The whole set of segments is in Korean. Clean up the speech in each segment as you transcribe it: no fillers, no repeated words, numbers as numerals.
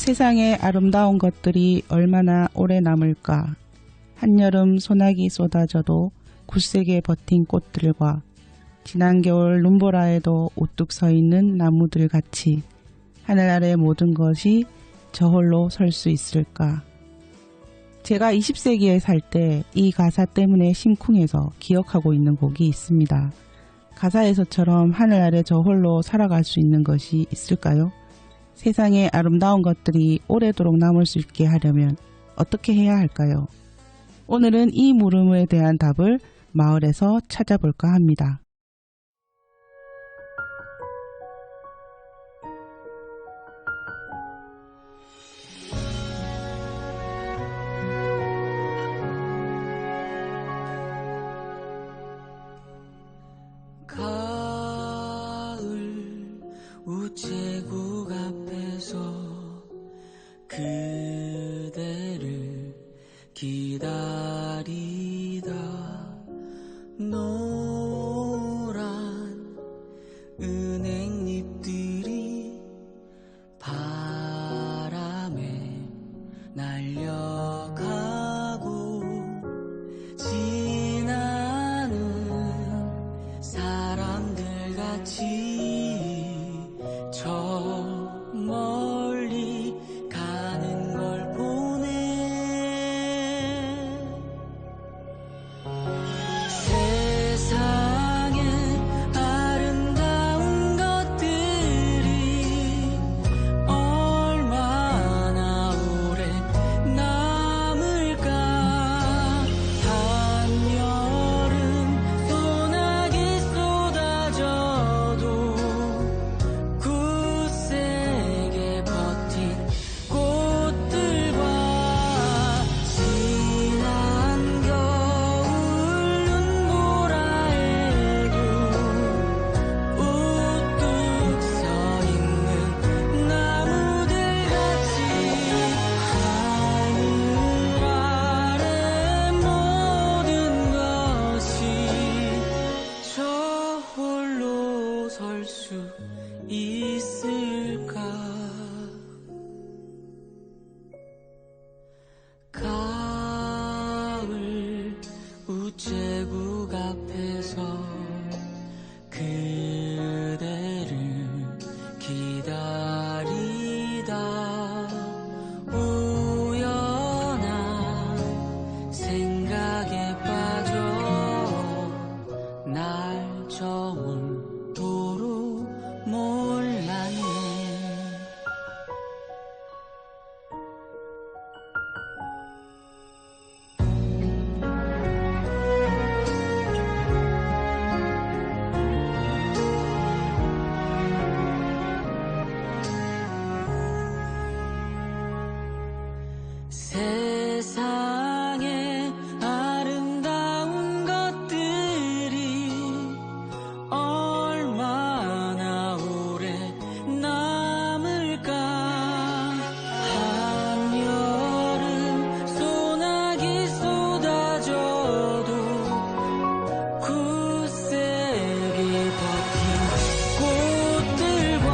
세상에 아름다운 것들이 얼마나 오래 남을까. 한여름 소나기 쏟아져도 굳세게 버틴 꽃들과 지난 겨울 눈보라에도 우뚝 서 있는 나무들 같이 하늘 아래 모든 것이 저홀로 설 수 있을까. 제가 20세기에 살 때 이 가사 때문에 심쿵해서 기억하고 있는 곡이 있습니다. 가사에서처럼 하늘 아래 저홀로 살아갈 수 있는 것이 있을까요? 세상에 아름다운 것들이 오래도록 남을 수 있게 하려면 어떻게 해야 할까요? 오늘은 이 물음에 대한 답을 마을에서 찾아볼까 합니다. 가을 우체국 앞에서 그대를 기다리다 노란 은행잎들이 바람에 날려가고 지나는 사람들 같이 저 멀리 가는 걸 보네. 세상에 아름다운 것들이 얼마나 오래 남을까. 한여름 소나기 쏟아져도 굳세게 버틴 꽃들과 지난 겨울 눈보라에도 우뚝 서 있는 나무들 같이 하늘 아래 모든 것이 저 홀로 설 수 있을까. 가을 우체국 앞에서 그대를 기다리다 우연한 생각에 빠져 날 저물도록 몰랐네. 세상에 아름다운 것들이 얼마나 오래 남을까. 한여름 소나기 쏟아져도 굳세게 버틴 꽃들과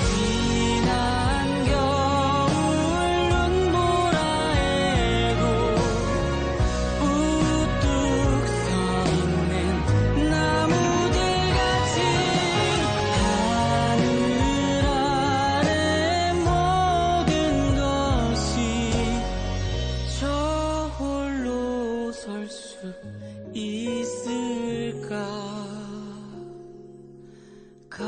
지난 겨울 눈보라에도 우뚝 서 있는 나무들 같이 하늘 아래 모든 것이 저 홀로 설 수 있을까. 가을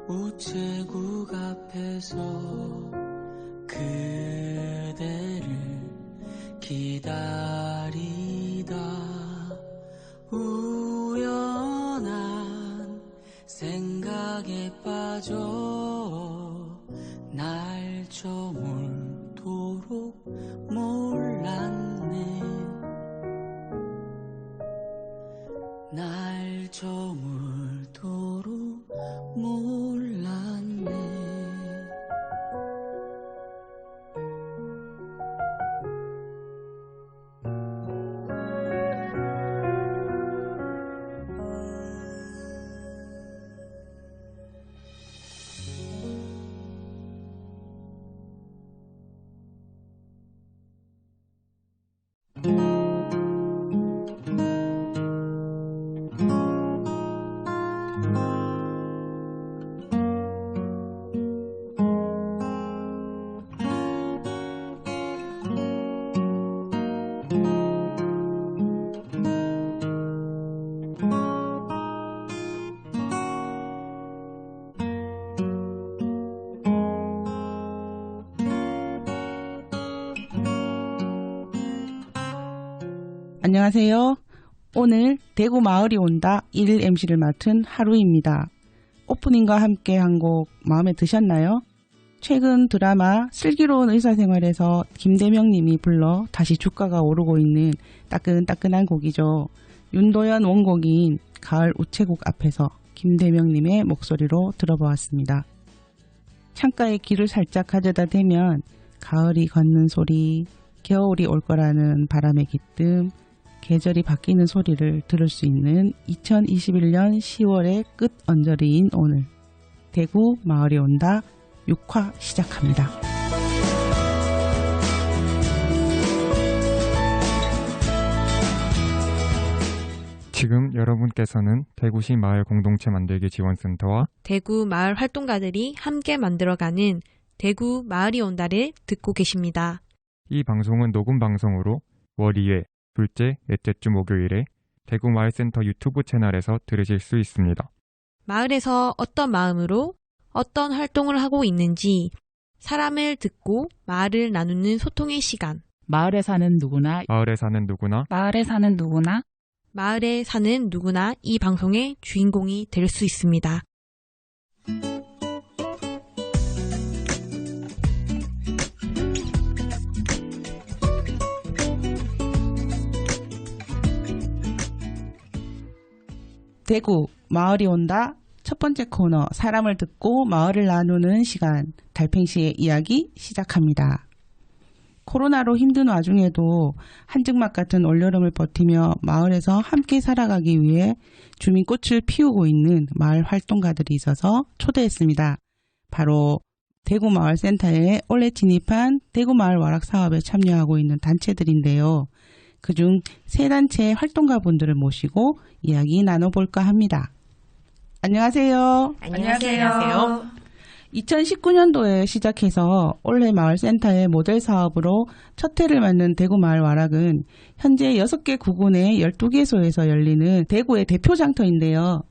우체국 앞에서 그대를 기다리다 우연한 생각에 빠져 날 저물도록 몰랐네. 날 저물도록 몰랐네. 안녕하세요. 오늘 대구 마을이 온다 1일 MC를 맡은 하루입니다. 오프닝과 함께 한 곡 마음에 드셨나요? 최근 드라마 슬기로운 의사생활에서 김대명 님이 불러 다시 주가가 오르고 있는 따끈따끈한 곡이죠. 윤도현 원곡인 가을 우체국 앞에서 김대명 님의 목소리로 들어보았습니다. 창가에 길을 살짝 가져다 대면 가을이 걷는 소리, 겨울이 올 거라는 바람의 기뜸, 계절이 바뀌는 소리를 들을 수 있는 2021년 10월의 끝 언저리인 오늘 대구 마을이 온다 6화 시작합니다. 지금 여러분께서는 대구시 마을 공동체 만들기 지원센터와 대구 마을 활동가들이 함께 만들어가는 대구 마을이 온다를 듣고 계십니다. 이 방송은 녹음 방송으로 월 2회, 둘째, 넷째 주 목요일에 대구 마을센터 유튜브 채널에서 들으실 수 있습니다. 마을에서 어떤 마음으로 어떤 활동을 하고 있는지 사람을 듣고 마을을 나누는 소통의 시간. 마을에 사는 누구나 마을에 사는 누구나 마을에 사는 누구나 마을에 사는 누구나 이 방송의 주인공이 될 수 있습니다. 대구 마을이 온다 첫 번째 코너 사람을 듣고 마을을 나누는 시간 달팽시의 이야기 시작합니다. 코로나로 힘든 와중에도 한증막 같은 올여름을 버티며 마을에서 함께 살아가기 위해 주민꽃을 피우고 있는 마을 활동가들이 있어서 초대했습니다. 바로 대구마을센터에 올해 진입한 대구마을 와락 사업에 참여하고 있는 단체들인데요. 그중 세 단체의 활동가분들을 모시고 이야기 나눠볼까 합니다. 안녕하세요. 안녕하세요. 2019년도에 시작해서 올해 마을센터의 모델 사업으로 첫 해를 맞는 대구마을 와락은 현재 6개 구군의 12개소에서 열리는 대구의 대표 장터인데요.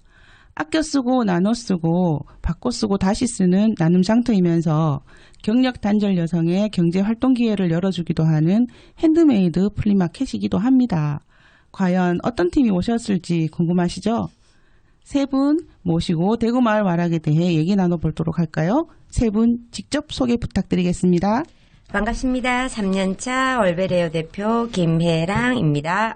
아껴 쓰고 나눠 쓰고 바꿔 쓰고 다시 쓰는 나눔 장터이면서 경력 단절 여성의 경제 활동 기회를 열어주기도 하는 핸드메이드 플리마켓이기도 합니다. 과연 어떤 팀이 오셨을지 궁금하시죠? 세 분 모시고 대구 마을 와락에 대해 얘기 나눠보도록 할까요? 세 분 직접 소개 부탁드리겠습니다. 반갑습니다. 3년차 올베레오 대표 김혜랑입니다.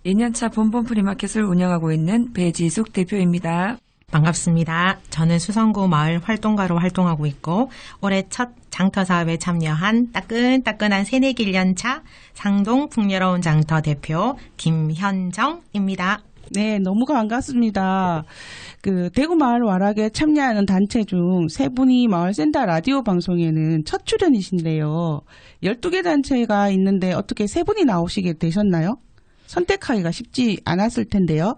2년차 본본 프리마켓을 운영하고 있는 배지숙 대표입니다. 반갑습니다. 저는 수성구 마을 활동가로 활동하고 있고 올해 첫 장터 사업에 참여한 따끈따끈한 새내기 1년차 상동 풍요로운 장터 대표 김현정입니다. 네, 너무 반갑습니다. 대구 마을 와락에 참여하는 단체 중 세 분이 마을센터 라디오 방송에는 첫 출연이신데요. 12개 단체가 있는데 어떻게 세 분이 나오시게 되셨나요? 선택하기가 쉽지 않았을 텐데요.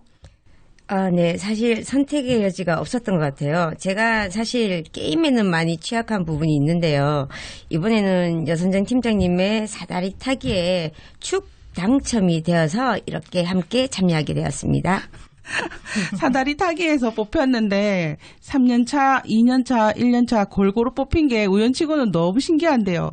네. 사실 선택의 여지가 없었던 것 같아요. 제가 사실 게임에는 많이 취약한 부분이 있는데요. 이번에는 여선정 팀장님의 사다리 타기에 축 당첨이 되어서 이렇게 함께 참여하게 되었습니다. 사다리 타기에서 뽑혔는데 3년차, 2년차, 1년차 골고루 뽑힌 게 우연치고는 너무 신기한데요.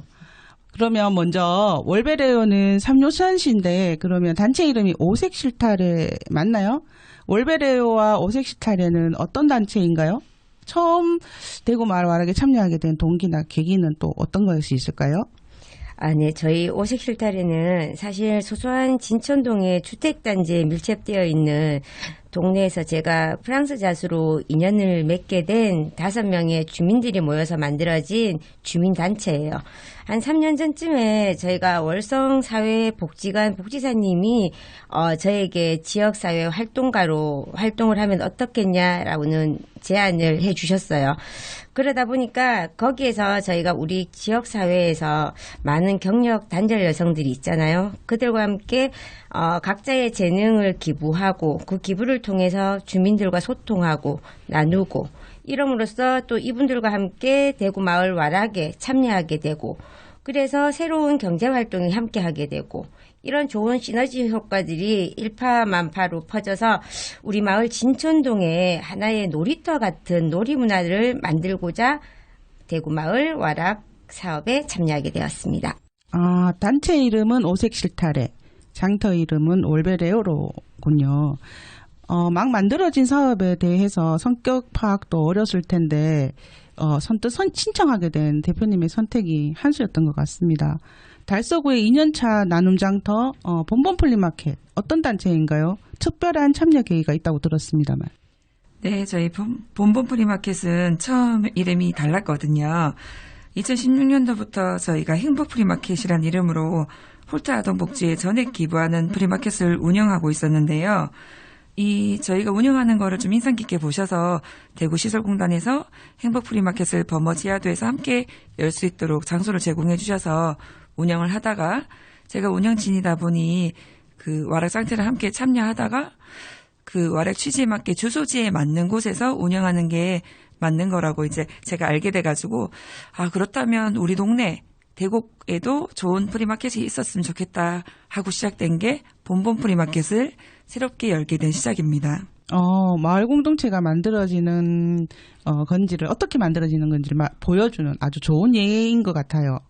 그러면 먼저 월베레오는 3요선시인데 그러면 단체 이름이 오색실타래 맞나요? 월베레오와 오색실타래는 어떤 단체인가요? 처음 대구 마을 와락에 참여하게 된 동기나 계기는 또 어떤 것이 있을까요? 네. 저희 오색실타래는 사실 소소한 진천동의 주택단지에 밀집되어 있는 동네에서 제가 프랑스 자수로 인연을 맺게 된 5명의 주민들이 모여서 만들어진 주민단체예요. 한 3년 전쯤에 저희가 월성사회복지관 복지사님이 저에게 지역사회 활동가로 활동을 하면 어떻겠냐라고는 제안을 해주셨어요. 그러다 보니까 거기에서 저희가 우리 지역사회에서 많은 경력 단절 여성들이 있잖아요. 그들과 함께 각자의 재능을 기부하고 그 기부를 통해서 주민들과 소통하고 나누고 이름으로써 또 이분들과 함께 대구 마을 와락에 참여하게 되고 그래서 새로운 경제활동이 함께하게 되고 이런 좋은 시너지 효과들이 일파만파로 퍼져서 우리 마을 진천동에 하나의 놀이터 같은 놀이문화를 만들고자 대구 마을 와락 사업에 참여하게 되었습니다. 단체 이름은 오색실타래. 장터 이름은 올베레오로군요. 막 만들어진 사업에 대해서 성격 파악도 어렸을 텐데 선뜻 신청하게 된 대표님의 선택이 한 수였던 것 같습니다. 달서구의 2년차 나눔장터 본본 플리마켓 어떤 단체인가요? 특별한 참여 계기가 있다고 들었습니다만. 네, 저희 본본 프리마켓은 처음 이름이 달랐거든요. 2016년도부터 저희가 행복 프리마켓이라는 이름으로 홀타 아동복지에 전액 기부하는 프리마켓을 운영하고 있었는데요. 저희가 운영하는 거를 좀 인상 깊게 보셔서 대구시설공단에서 행복 프리마켓을 범어지하도에서 함께 열 수 있도록 장소를 제공해 주셔서 운영을 하다가 제가 운영진이다 보니 그 와락장터를 함께 참여하다가 그 와락 취지에 맞게 주소지에 맞는 곳에서 운영하는 게 맞는 거라고 이제 제가 알게 돼가지고 그렇다면 우리 동네 대곡에도 좋은 프리마켓이 있었으면 좋겠다 하고 시작된 게 본본 프리마켓을 새롭게 열게 된 시작입니다. 마을 공동체가 만들어지는 건지를 어떻게 만들어지는 건지를 보여주는 아주 좋은 예인 것 같아요.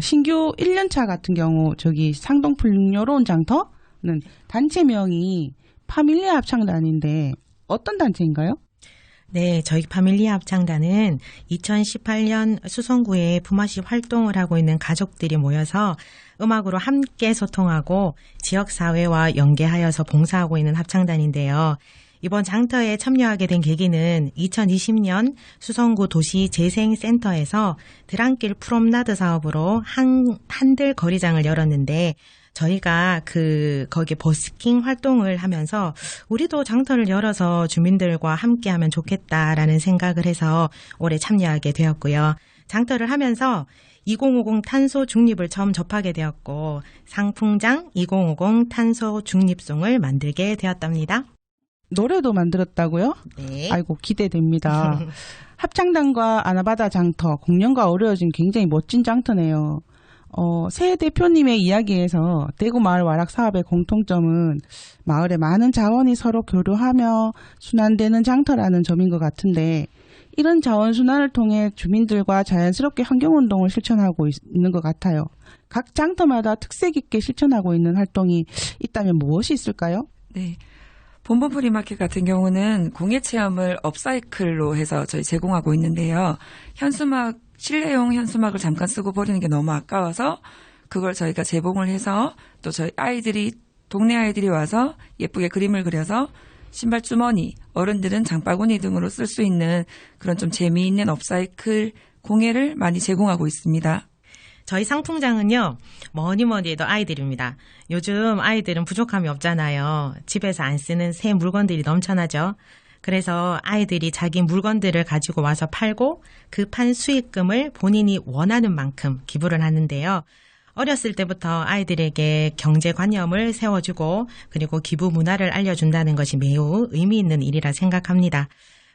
신규 1년차 같은 경우 저기 상동 풍요로운 장터는 단체명이 파밀리아 합창단인데 어떤 단체인가요? 네, 저희 파밀리아 합창단은 2018년 수성구에 품앗이 활동을 하고 있는 가족들이 모여서 음악으로 함께 소통하고 지역사회와 연계하여서 봉사하고 있는 합창단인데요. 이번 장터에 참여하게 된 계기는 2020년 수성구 도시재생센터에서 드랑길 프롬나드 사업으로 한들 거리장을 열었는데 저희가 거기에 버스킹 활동을 하면서 우리도 장터를 열어서 주민들과 함께 하면 좋겠다라는 생각을 해서 올해 참여하게 되었고요. 장터를 하면서 2050 탄소 중립을 처음 접하게 되었고 상풍장 2050 탄소 중립송을 만들게 되었답니다. 노래도 만들었다고요? 네. 아이고 기대됩니다. 합창단과 아나바다 장터, 공연과 어우러진 굉장히 멋진 장터네요. 새 대표님의 이야기에서 대구 마을 와락 사업의 공통점은 마을의 많은 자원이 서로 교류하며 순환되는 장터라는 점인 것 같은데 이런 자원 순환을 통해 주민들과 자연스럽게 환경운동을 실천하고 있는 것 같아요. 각 장터마다 특색 있게 실천하고 있는 활동이 있다면 무엇이 있을까요? 네. 본본 프리마켓 같은 경우는 공예 체험을 업사이클로 해서 저희 제공하고 있는데요. 실내용 현수막을 잠깐 쓰고 버리는 게 너무 아까워서 그걸 저희가 제공을 해서 또 저희 동네 아이들이 와서 예쁘게 그림을 그려서 신발 주머니, 어른들은 장바구니 등으로 쓸 수 있는 그런 좀 재미있는 업사이클 공예를 많이 제공하고 있습니다. 저희 상풍장은요, 뭐니 해도 아이들입니다. 요즘 아이들은 부족함이 없잖아요. 집에서 안 쓰는 새 물건들이 넘쳐나죠. 그래서 아이들이 자기 물건들을 가지고 와서 팔고 그 판 수익금을 본인이 원하는 만큼 기부를 하는데요. 어렸을 때부터 아이들에게 경제관념을 세워주고 그리고 기부 문화를 알려준다는 것이 매우 의미 있는 일이라 생각합니다.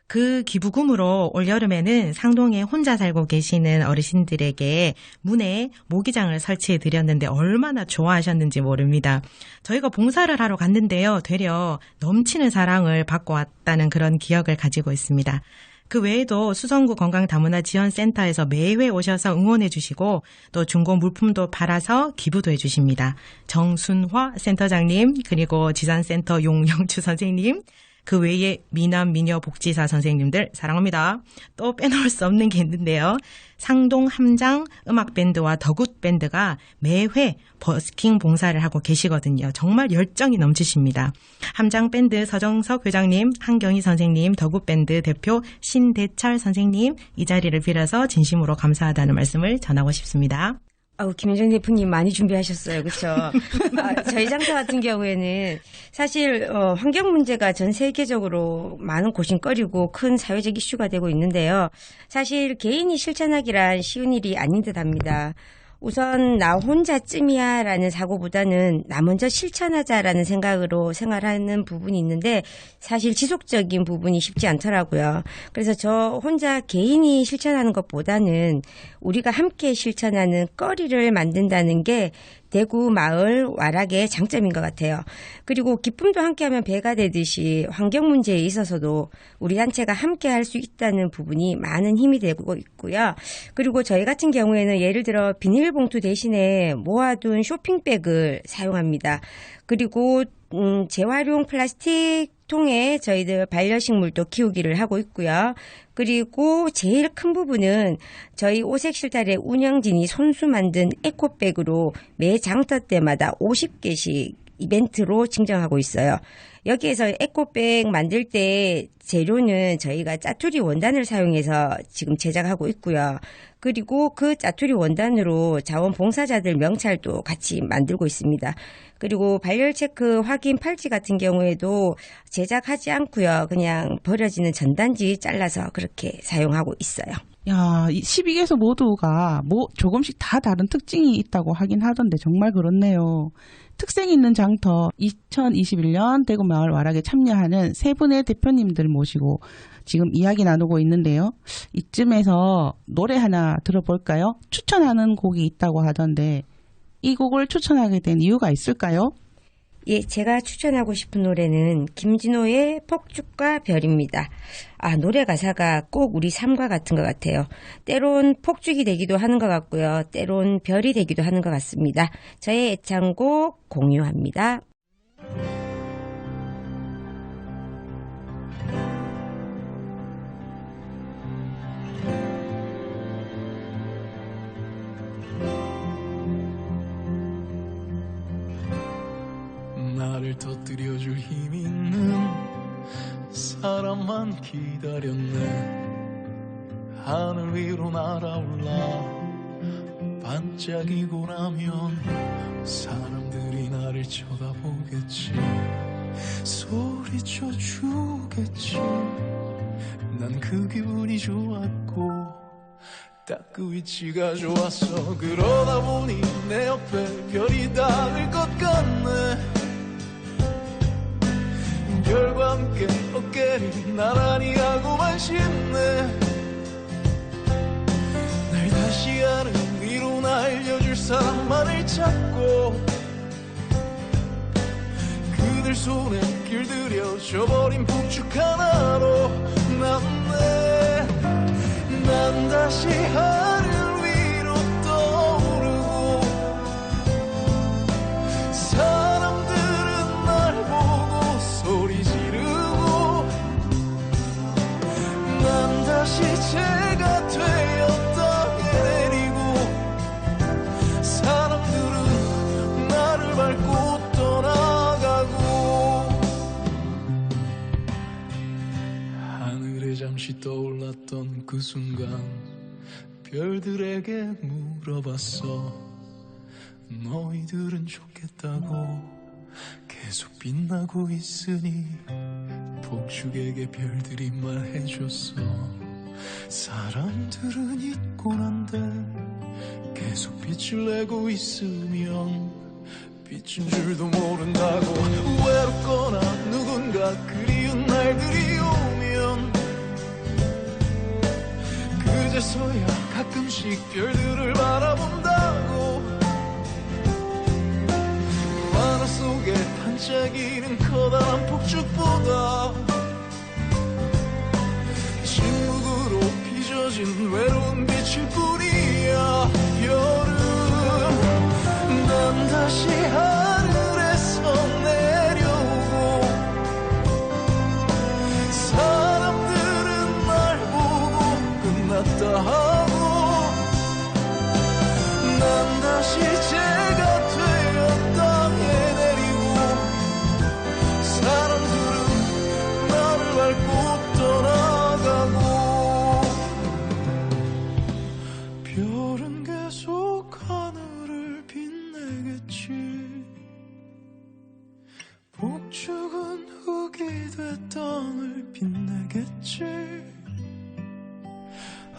그 기부금으로 올여름에는 상동에 혼자 살고 계시는 어르신들에게 문에 모기장을 설치해 드렸는데 얼마나 좋아하셨는지 모릅니다. 저희가 봉사를 하러 갔는데요. 되려 넘치는 사랑을 받고 왔다는 그런 기억을 가지고 있습니다. 그 외에도 수성구 건강다문화지원센터에서 매회 오셔서 응원해 주시고 또 중고 물품도 팔아서 기부도 해 주십니다. 정순화 센터장님 그리고 지산센터 용영주 선생님 그 외에 미남 미녀 복지사 선생님들 사랑합니다. 또 빼놓을 수 없는 게 있는데요. 상동 함장 음악밴드와 덕웃밴드가 매회 버스킹 봉사를 하고 계시거든요. 정말 열정이 넘치십니다. 함장밴드 서정석 회장님, 한경희 선생님, 덕웃밴드 대표 신대철 선생님 이 자리를 빌어서 진심으로 감사하다는 말씀을 전하고 싶습니다. 김현정 대표님 많이 준비하셨어요. 그렇죠? 저희 장터 같은 경우에는 사실 환경 문제가 전 세계적으로 많은 고심거리고 큰 사회적 이슈가 되고 있는데요. 사실 개인이 실천하기란 쉬운 일이 아닌 듯합니다. 우선 나 혼자쯤이야 라는 사고보다는 나 먼저 실천하자라는 생각으로 생활하는 부분이 있는데 사실 지속적인 부분이 쉽지 않더라고요. 그래서 저 혼자 개인이 실천하는 것보다는 우리가 함께 실천하는 거리를 만든다는 게 대구 마을 와락의 장점인 것 같아요. 그리고 기쁨도 함께하면 배가 되듯이 환경 문제에 있어서도 우리 단체가 함께할 수 있다는 부분이 많은 힘이 되고 있고요. 그리고 저희 같은 경우에는 예를 들어 비닐봉투 대신에 모아둔 쇼핑백을 사용합니다. 그리고 재활용 플라스틱 통에 저희들 반려식물도 키우기를 하고 있고요. 그리고 제일 큰 부분은 저희 오색실달의 운영진이 손수 만든 에코백으로 매 장터 때마다 50개씩 이벤트로 증정하고 있어요. 여기에서 에코백 만들 때 재료는 저희가 짜투리 원단을 사용해서 지금 제작하고 있고요. 그리고 그 짜투리 원단으로 자원봉사자들 명찰도 같이 만들고 있습니다. 그리고 발열 체크 확인 팔찌 같은 경우에도 제작하지 않고요. 그냥 버려지는 전단지 잘라서 그렇게 사용하고 있어요. 야, 이 12개소 모두가 조금씩 다 다른 특징이 있다고 하긴 하던데 정말 그렇네요. 특색 있는 장터 2021년 대구마을 와락에 참여하는 세 분의 대표님들 모시고 지금 이야기 나누고 있는데요. 이쯤에서 노래 하나 들어볼까요? 추천하는 곡이 있다고 하던데 이 곡을 추천하게 된 이유가 있을까요? 예, 제가 추천하고 싶은 노래는 김진호의 폭죽과 별입니다. 노래 가사가 꼭 우리 삶과 같은 것 같아요. 때론 폭죽이 되기도 하는 것 같고요. 때론 별이 되기도 하는 것 같습니다. 저의 애창곡 공유합니다. 나를 터뜨려줄 힘 있는 사람만 기다렸네. 하늘 위로 날아올라 반짝이고 나면 사람들이 나를 쳐다보겠지. 소리쳐 주겠지. 난 그 기분이 좋았고 딱 그 위치가 좋았어. 그러다 보니 내 옆에 별이 닿을 것 같네. 별과 함께 어깨를 나란히 하고만 싶네. 날 다시 하늘 위로 날려줄 사람만을 찾고 그들 손에 길들여 져버린 폭죽 하나로 남네. 난 다시 하늘 위로 떠오르고 사람들은 날 보고 소리 지르고 난 다시 제가 되어 땅에 내리고 사람들은 나를 밟고 떠나가고 하늘에 잠시 떠올랐던 그 순간 별들에게 물어봤어. 너희들은 좋겠다고 계속 빛나고 있으니. 폭죽에게 별들이 말해줬어. 사람들은 있곤 한데 계속 빛을 내고 있으면 빛인 줄도 모른다고. 외롭거나 누군가 그리운 날들이 오면 그제서야 가끔씩 별들을 바라본다고. 하늘 속에 반짝이는 커다란 폭죽보다 침묵으로 빚어진 외로운 빛일 뿐이야. 별은 난 다시 하늘에서 내려오고 사람들은 날 보고 끝났다 하고 난 다시 제가 되어 땅에 내리고 사람들은 나를 밟고 떠나가고 별은 계속 하늘을 빛내겠지. 폭죽은 흙이 돼 땅을 빛내겠지.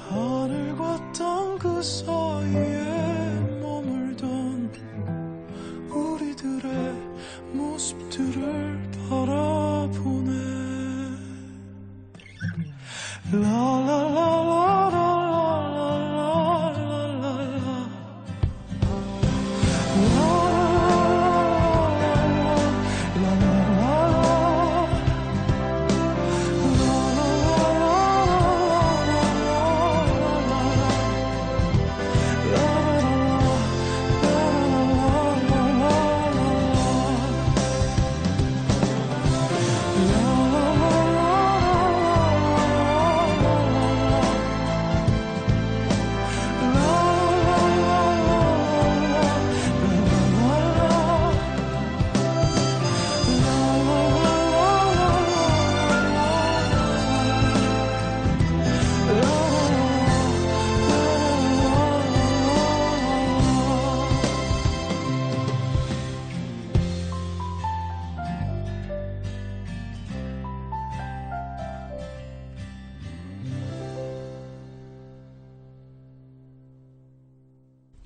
하늘과 땅 그 사이에 머물던 우리들의 모습들을 바라보네. 라라라라라라라라라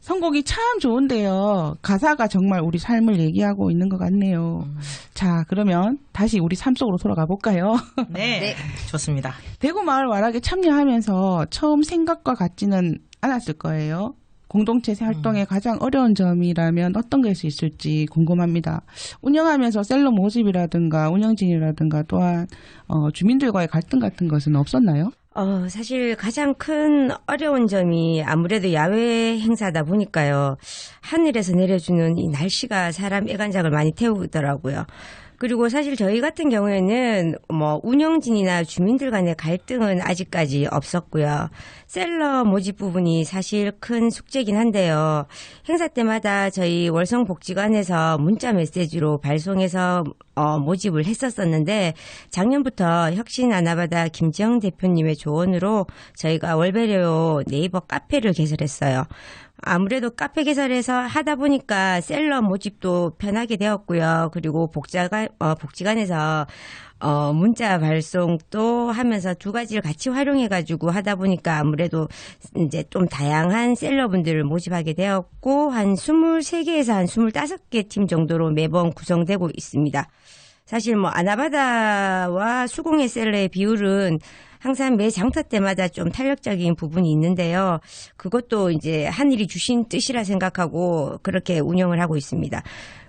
선곡이 참 좋은데요. 가사가 정말 우리 삶을 얘기하고 있는 것 같네요. 자, 그러면 다시 우리 삶 속으로 돌아가 볼까요? 네, 좋습니다. 대구 마을 와락에 참여하면서 처음 생각과 같지는 않았을 거예요. 공동체 활동의 가장 어려운 점이라면 어떤 것이 있을지 궁금합니다. 운영하면서 셀러 모집이라든가 운영진이라든가 또한 주민들과의 갈등 같은 것은 없었나요? 사실 가장 큰 어려운 점이 아무래도 야외 행사다 보니까요. 하늘에서 내려주는 이 날씨가 사람 애간장을 많이 태우더라고요. 그리고 사실 저희 같은 경우에는 운영진이나 주민들 간의 갈등은 아직까지 없었고요. 셀러 모집 부분이 사실 큰 숙제긴 한데요. 행사 때마다 저희 월성복지관에서 문자 메시지로 발송해서 모집을 했었었는데 작년부터 혁신아나바다 김지영 대표님의 조언으로 저희가 월배려 네이버 카페를 개설했어요. 아무래도 카페 개설해서 하다 보니까 셀러 모집도 편하게 되었고요. 그리고 복지관에서 문자 발송도 하면서 두 가지를 같이 활용해가지고 하다 보니까 아무래도 이제 좀 다양한 셀러분들을 모집하게 되었고 한 23개에서 한 25개 팀 정도로 매번 구성되고 있습니다. 사실 아나바다와 수공예 셀러의 비율은 항상 매 장터 때마다 좀 탄력적인 부분이 있는데요. 그것도 이제 하늘이 주신 뜻이라 생각하고 그렇게 운영을 하고 있습니다.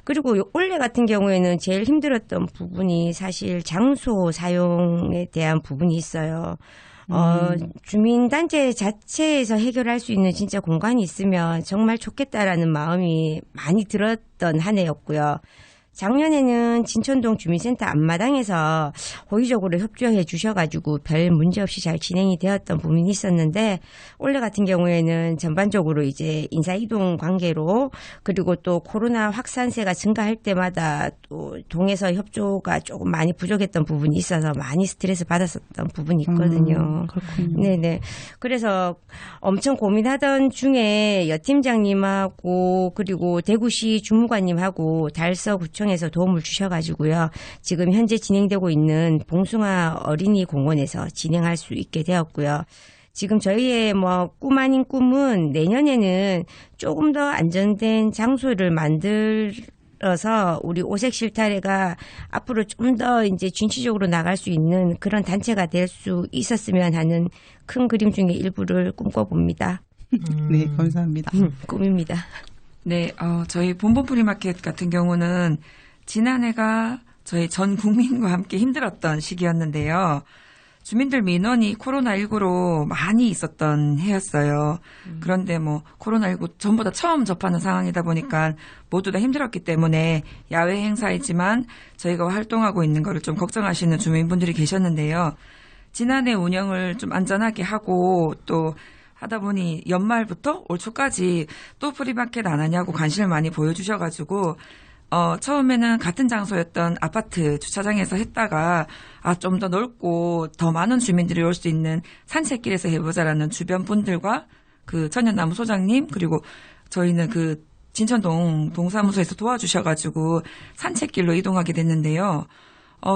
그리고 올해 같은 경우에는 제일 힘들었던 부분이 사실 장소 사용에 대한 부분이 있어요. 주민단체 자체에서 해결할 수 있는 진짜 공간이 있으면 정말 좋겠다라는 마음이 많이 들었던 한 해였고요. 작년에는 진천동 주민센터 앞마당에서 호의적으로 협조해 주셔가지고 별 문제 없이 잘 진행이 되었던 부분이 있었는데 올해 같은 경우에는 전반적으로 이제 인사이동 관계로 그리고 또 코로나 확산세가 증가할 때마다 또 동에서 협조가 조금 많이 부족했던 부분이 있어서 많이 스트레스 받았었던 부분이 있거든요. 그렇군요. 네네. 그래서 엄청 고민하던 중에 여 팀장님하고 그리고 대구시 주무관님하고 달서구청에서 도움을 주셔가지고요. 지금 현재 진행되고 있는 봉숭아 어린이 공원에서 진행할 수 있게 되었고요. 지금 저희의 꿈 아닌 꿈은 내년에는 조금 더 안전된 장소를 만들어서 우리 오색 실타래가 앞으로 좀 더 이제 진취적으로 나갈 수 있는 그런 단체가 될 수 있었으면 하는 큰 그림 중에 일부를 꿈꿔봅니다. 네, 감사합니다. 꿈입니다. 네, 저희 본본 프리마켓 같은 경우는 지난해가 저희 전 국민과 함께 힘들었던 시기였는데요. 주민들 민원이 코로나19로 많이 있었던 해였어요. 그런데 코로나19 전부 다 처음 접하는 상황이다 보니까 모두 다 힘들었기 때문에 야외 행사이지만 저희가 활동하고 있는 거를 좀 걱정하시는 주민분들이 계셨는데요. 지난해 운영을 좀 안전하게 하고 또 하다 보니 연말부터 올 초까지 또 프리마켓 안 하냐고 관심을 많이 보여주셔가지고 처음에는 같은 장소였던 아파트 주차장에서 했다가 좀 더 넓고 더 많은 주민들이 올 수 있는 산책길에서 해보자라는 주변 분들과 그 천연나무 소장님 그리고 저희는 그 진천동 동사무소에서 도와주셔가지고 산책길로 이동하게 됐는데요.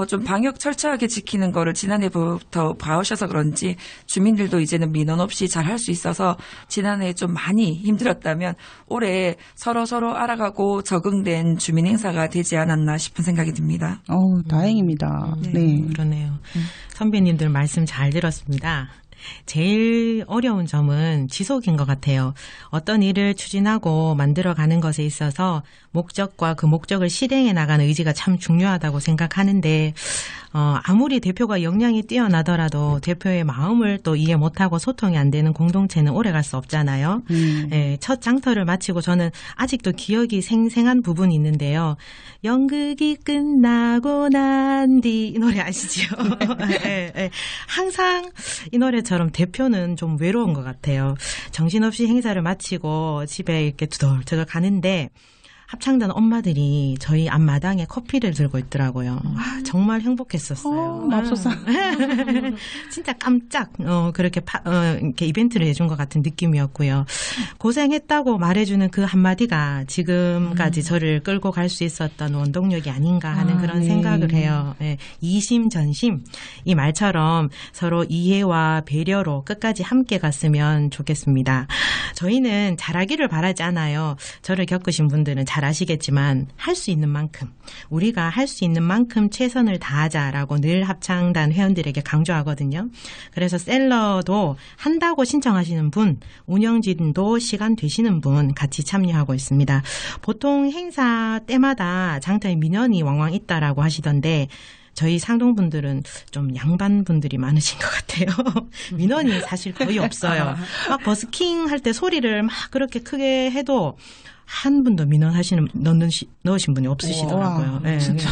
좀 방역 철저하게 지키는 거를 지난해부터 봐오셔서 그런지 주민들도 이제는 민원 없이 잘 할 수 있어서 지난해에 좀 많이 힘들었다면 올해 서로 알아가고 적응된 주민 행사가 되지 않았나 싶은 생각이 듭니다. 다행입니다. 네. 그러네요. 선배님들 말씀 잘 들었습니다. 제일 어려운 점은 지속인 것 같아요. 어떤 일을 추진하고 만들어가는 것에 있어서 목적과 그 목적을 실행해 나가는 의지가 참 중요하다고 생각하는데 아무리 대표가 역량이 뛰어나더라도 대표의 마음을 또 이해 못하고 소통이 안 되는 공동체는 오래갈 수 없잖아요. 예, 첫 장터를 마치고 저는 아직도 기억이 생생한 부분이 있는데요. 연극이 끝나고 난 뒤 이 노래 아시죠? 예, 예. 항상 이 노래처럼 대표는 좀 외로운 것 같아요. 정신없이 행사를 마치고 집에 이렇게 투덜투덜 가는데 합창단 엄마들이 저희 앞마당에 커피를 들고 있더라고요. 와, 정말 행복했었어요. 맙소사. 진짜 깜짝 그렇게 이렇게 이벤트를 해준 것 같은 느낌이었고요. 고생했다고 말해주는 그 한마디가 지금까지 저를 끌고 갈 수 있었던 원동력이 아닌가 하는 그런 네. 생각을 해요. 예, 이심전심 이 말처럼 서로 이해와 배려로 끝까지 함께 갔으면 좋겠습니다. 저희는 잘하기를 바라지 않아요. 저를 겪으신 분들은 잘 아시겠지만 할 수 있는 만큼 우리가 할 수 있는 만큼 최선을 다하자라고 늘 합창단 회원들에게 강조하거든요. 그래서 셀러도 한다고 신청하시는 분, 운영진도 시간 되시는 분 같이 참여하고 있습니다. 보통 행사 때마다 장터에 민원이 왕왕 있다라고 하시던데 저희 상동분들은 좀 양반분들이 많으신 것 같아요. 민원이 사실 거의 없어요. 막 버스킹 할 때 소리를 막 그렇게 크게 해도 한 분도 넣으신 분이 없으시더라고요. 와, 진짜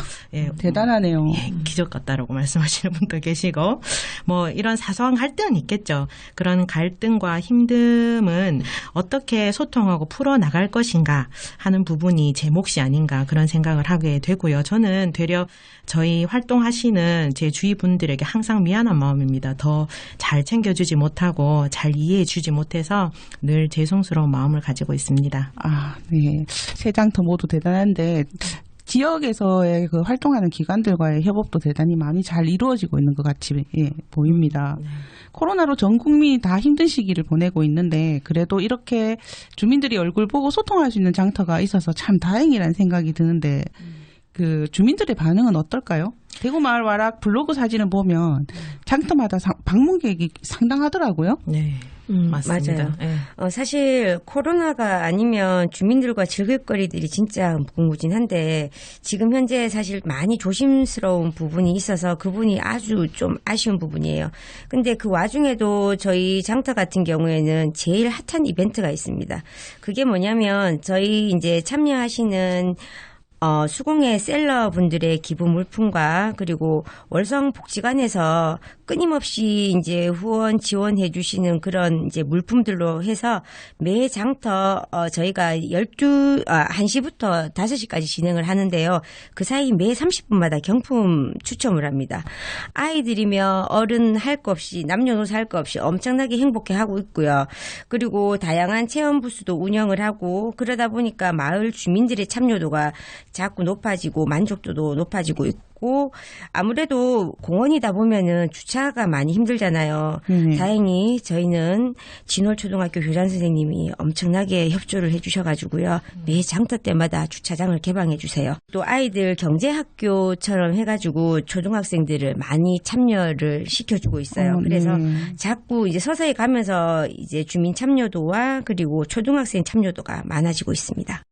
대단하네요. 기적 같다라고 말씀하시는 분도 계시고 뭐 이런 사소한 갈등은 있겠죠. 그런 갈등과 힘듦은 어떻게 소통하고 풀어나갈 것인가 하는 부분이 제 몫이 아닌가 그런 생각을 하게 되고요. 저는 되려 저희 활동하시는 제 주위 분들에게 항상 미안한 마음입니다. 더 잘 챙겨주지 못하고 잘 이해해주지 못해서 늘 죄송스러운 마음을 가지고 있습니다. 네. 세 장터 모두 대단한데 지역에서의 그 활동하는 기관들과의 협업도 대단히 많이 잘 이루어지고 있는 것 같이 보입니다. 코로나로 전 국민이 다 힘든 시기를 보내고 있는데 그래도 이렇게 주민들이 얼굴 보고 소통할 수 있는 장터가 있어서 참 다행이라는 생각이 드는데 그 주민들의 반응은 어떨까요? 대구마을 와락 블로그 사진을 보면 장터마다 방문객이 상당하더라고요. 네. 맞습니다. 맞아요. 네. 사실 코로나가 아니면 주민들과 즐길 거리들이 진짜 무궁무진한데 지금 현재 사실 많이 조심스러운 부분이 있어서 그 부분이 아주 좀 아쉬운 부분이에요. 근데 그 와중에도 저희 장터 같은 경우에는 제일 핫한 이벤트가 있습니다. 그게 뭐냐면 저희 이제 참여하시는 수공예 셀러분들의 기부 물품과 그리고 월성복지관에서 끊임없이 이제 후원 지원해 주시는 그런 이제 물품들로 해서 매 장터 저희가 1시부터 5시까지 진행을 하는데요. 그 사이 매 30분마다 경품 추첨을 합니다. 아이들이며 어른 할 거 없이 남녀노소 할 거 없이 엄청나게 행복해 하고 있고요. 그리고 다양한 체험 부스도 운영을 하고 그러다 보니까 마을 주민들의 참여도가 자꾸 높아지고 만족도도 높아지고 있고 아무래도 공원이다 보면은 주차가 많이 힘들잖아요. 다행히 저희는 진월초등학교 교장 선생님이 엄청나게 협조를 해주셔가지고요. 매 장터 때마다 주차장을 개방해 주세요. 또 아이들 경제학교처럼 해가지고 초등학생들을 많이 참여를 시켜주고 있어요. 그래서 자꾸 이제 서서히 가면서 이제 주민 참여도와 그리고 초등학생 참여도가 많아지고 있습니다.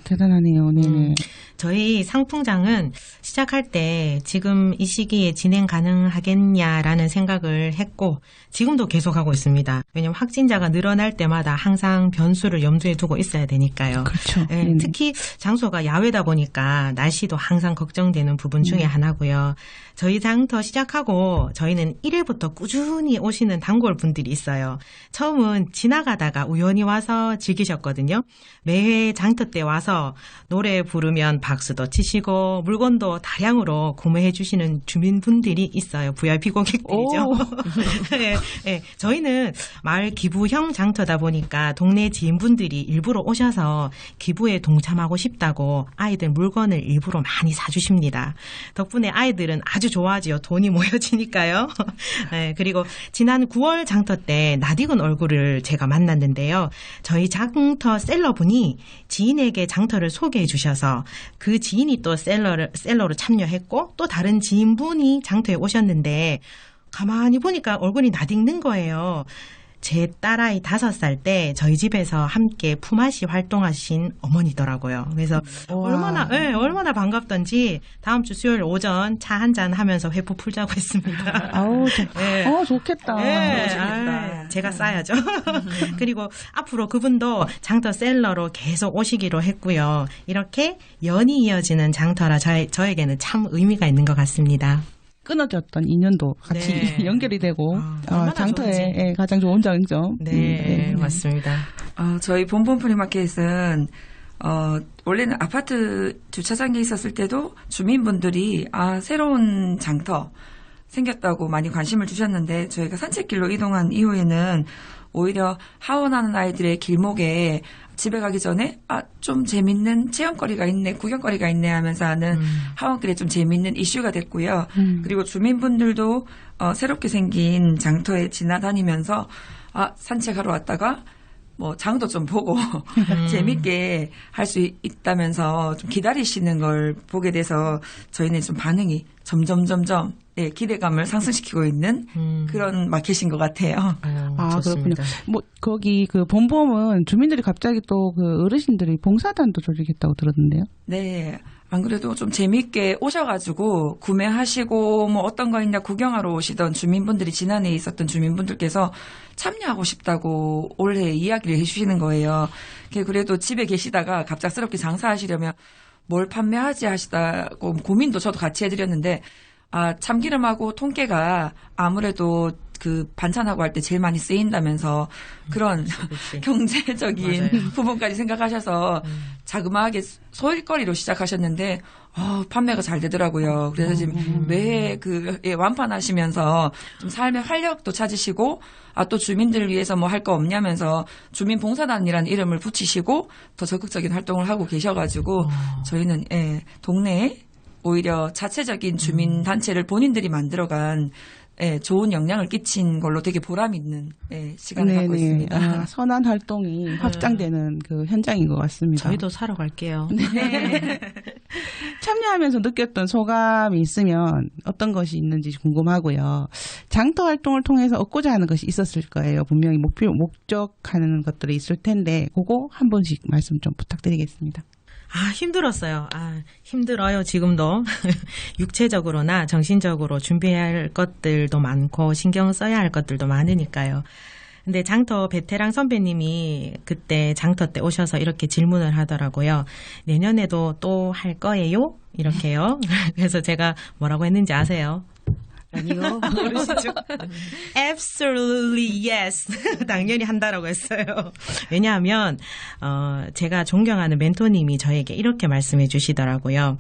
대단하네요. 네네. 저희 상풍장은 시작할 때 지금 이 시기에 진행 가능하겠냐라는 생각을 했고 지금도 계속하고 있습니다. 왜냐하면 확진자가 늘어날 때마다 항상 변수를 염두에 두고 있어야 되니까요. 그렇죠. 네, 특히 장소가 야외다 보니까 날씨도 항상 걱정되는 부분 중에 하나고요. 저희 장터 시작하고 저희는 1회부터 꾸준히 오시는 단골 분들이 있어요. 처음은 지나가다가 우연히 와서 즐기셨거든요. 매회 장터 때 와서 노래 부르면 박수도 치시고 물건도 다량으로 구매해 주시는 주민분들이 있어요. VIP 고객들이죠. 네, 네. 저희는 마을 기부형 장터다 보니까 동네 지인분들이 일부러 오셔서 기부에 동참하고 싶다고 아이들 물건을 일부러 많이 사주십니다. 덕분에 아이들은 아주 좋아하지요. 돈이 모여지니까요. 네, 그리고 지난 9월 장터 때 낯익은 얼굴을 제가 만났는데요. 저희 장터 셀러분이 지인에게 장터를 소개해 주셔서 그 지인이 또 셀러로 참여했고 또 다른 지인분이 장터에 오셨는데 가만히 보니까 얼굴이 낯익는 거예요. 제 딸아이 5살 때 저희 집에서 함께 품앗이 활동하신 어머니더라고요. 그래서 얼마나 반갑던지 다음 주 수요일 오전 차 한잔 하면서 회포 풀자고 했습니다. 좋겠다. 제가 싸야죠. 그리고 앞으로 그분도 장터 셀러로 계속 오시기로 했고요. 이렇게 연이 이어지는 장터라 저에게는 참 의미가 있는 것 같습니다. 끊어졌던 인연도 같이 연결이 되고 장터의 가장 좋은 장점. 네, 맞습니다. 저희 본본 프리마켓은 원래는 아파트 주차장에 있었을 때도 주민분들이 새로운 장터 생겼다고 많이 관심을 주셨는데 저희가 산책길로 이동한 이후에는 오히려 하원하는 아이들의 길목에 집에 가기 전에 좀 재밌는 체험거리가 있네, 구경거리가 있네 하면서 하는 하원길에 좀 재밌는 이슈가 됐고요. 그리고 주민분들도 새롭게 생긴 장터에 지나다니면서 산책하러 왔다가 뭐 장도 좀 보고 재밌게 할 수 있다면서 좀 기다리시는 걸 보게 돼서 저희는 좀 반응이 점점 기대감을 상승시키고 있는 그런 마켓인 것 같아요. 그렇군요. 뭐 거기 그 봄봄은 주민들이 갑자기 또 그 어르신들이 봉사단도 조직했다고 들었는데요. 네. 안 그래도 좀 재미있게 오셔가지고 구매하시고 뭐 어떤 거 있냐 구경하러 오시던 주민분들이 지난해에 있었던 주민분들께서 참여하고 싶다고 올해 이야기를 해주시는 거예요. 그래도 집에 계시다가 갑작스럽게 장사하시려면 뭘 판매하지 하시다고 고민도 저도 같이 해드렸는데 참기름하고 통깨가 아무래도 그 반찬하고 할 때 제일 많이 쓰인다면서 그런 경제적인 부분까지 생각하셔서 자그마하게 소일거리로 시작하셨는데 판매가 잘 되더라고요. 그래서 지금 매해 완판하시면서 좀 삶의 활력도 찾으시고 또 주민들을 위해서 뭐 할 거 없냐면서 주민봉사단이라는 이름을 붙이시고 더 적극적인 활동을 하고 계셔가지고 저희는 동네에 오히려 자체적인 주민단체를 본인들이 만들어간 좋은 영향을 끼친 걸로 되게 보람 있는 시간을 갖고 있습니다. 선한 활동이 확장되는 그 현장인 것 같습니다. 저희도 사러 갈게요. 네. 참여하면서 느꼈던 소감이 있으면 어떤 것이 있는지 궁금하고요. 장터 활동을 통해서 얻고자 하는 것이 있었을 거예요. 분명히 목적하는 것들이 있을 텐데 그거 한 번씩 말씀 좀 부탁드리겠습니다. 힘들었어요. 힘들어요, 지금도. 육체적으로나 정신적으로 준비해야 할 것들도 많고, 신경 써야 할 것들도 많으니까요. 근데 장터 베테랑 선배님이 그때 장터 때 오셔서 이렇게 질문을 하더라고요. 내년에도 또 할 거예요? 이렇게요. 그래서 제가 뭐라고 했는지 아세요? 아니요. 모르시죠? Absolutely yes. 당연히 한다라고 했어요. 왜냐하면 제가 존경하는 멘토님이 저에게 이렇게 말씀해 주시더라고요.